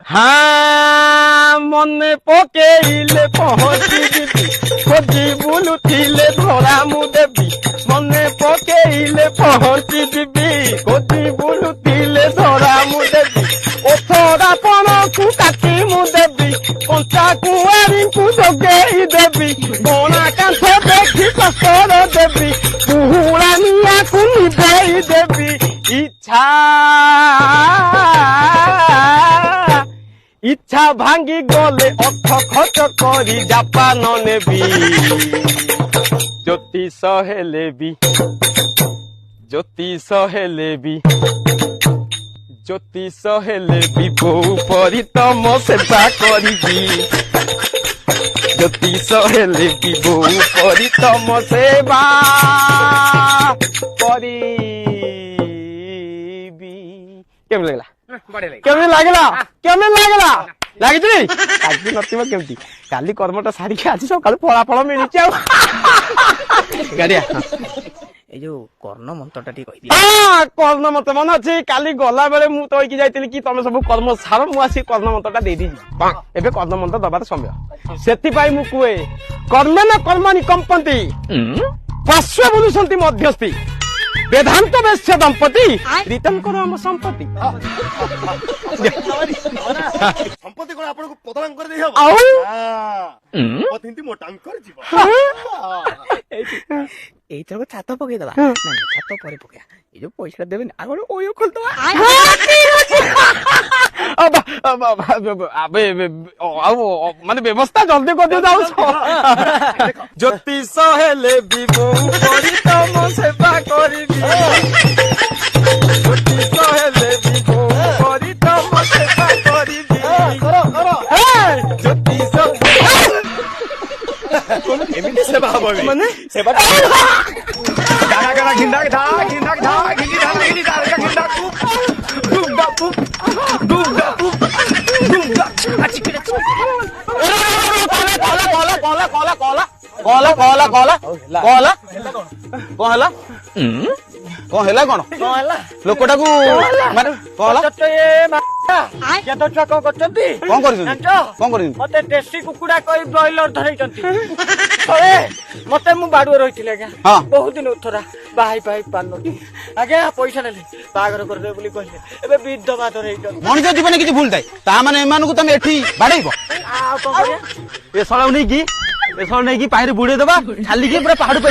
हाँ मने पकेइले पहुंची जीवी खोजी बुलुथिले धरा मु देवी मने पकेइले पहुंची जीवी खोजी बुलुथिले धरा मु देवी ओथरा पणकु काटी मु देवी कंचा कुआरी को जगेई देवी बणा कांथ देखी कसर देवी पुहुड़ा निया को निभेई देवी इच्छा भांगी गले अथ खच करी जापान नेबी ज्योतिष हेलेबी ज्योतिष हेलेबी ज्योतिष हेलेबी बहु परी तम सेवा करिबी ज्योतिष हेलेबी बहु परी तम सेवा करिबी केम लगला केमी लागला केमी लागला लागिଛି ଆଜି ନଥିବ କେମିତି କାଲି କର୍ମଟା ସାରିକି ଆଜି ସକାଳୁ ଫଳାଫଳ ମିଳିଛି ଆଉ ଗାଡିଆ ଏଇ ଯୋଉ କର୍ଣ୍ଣ ମନ୍ତ୍ରଟା ଟିକେ କହିଦିଅ। ହଁ କର୍ଣ୍ଣ ମନ୍ତ୍ର ମନେ ଅଛି କାଲି ଗଲା ବେଳେ ମୁଁ କହିକି ଯାଇଥିଲି କି ତମେ ସବୁ କର୍ମ ସାର ମୁଁ ଆସି କର୍ଣ୍ଣ ମନ୍ତ୍ରଟା ଦେଇଦେଇଛି ଏବେ କର୍ଣ୍ଣ ମନ୍ତ୍ର ଦବାର ସମୟ ସେଥିପାଇଁ ମୁଁ କୁହେ କର୍ମେନ କର୍ମାଣି କମ୍ପନ୍ତି ପାର୍ଶ୍ୱ ବୁଲୁଛନ୍ତି ମଧ୍ୟସ୍ଥି वेदांत वेश्य दंपति रिटर्न करो हम संपत्ति संपत्ति कोन आपन को पतलां कर देहब आउ पतिंती मोटांग कर जीव एई तो छात पके दबा ना छात परे पके ए जो पैसा देबे आगो ओयो खोल दबा अबे माने व्यवस्था जल्दी कर दियो जाऊ ज्योतिष हेले विभो करी तम सेवा करिबी ज्योतिष हेले विभो करी तम सेवा करिबी करो करो ज्योतिष एमिति सेवा हबे माने सेवा गाना गाना घिंडा था घिंडी था घिंडा डुबा डुबा ଲୋକଟାକୁ ମାନେ मते देशी कुकुड़ा कई ब्रॉयलर धरैचंती मते मु बाडुए रहिथिले आज्ञा बहुत दिन उथरा बाहाई पाई पानो आज्ञा पैसा नेले बागर कर दे बोली कहले एबे विधवा धरैचंती मनिष जीवन किछि भूल थाए ता माने एमानकु तमे एठी बाडैबो आ कोन करिया ए सळा नै की पाहिरे बुडे देबा खाली की पूरा पहाड़ पे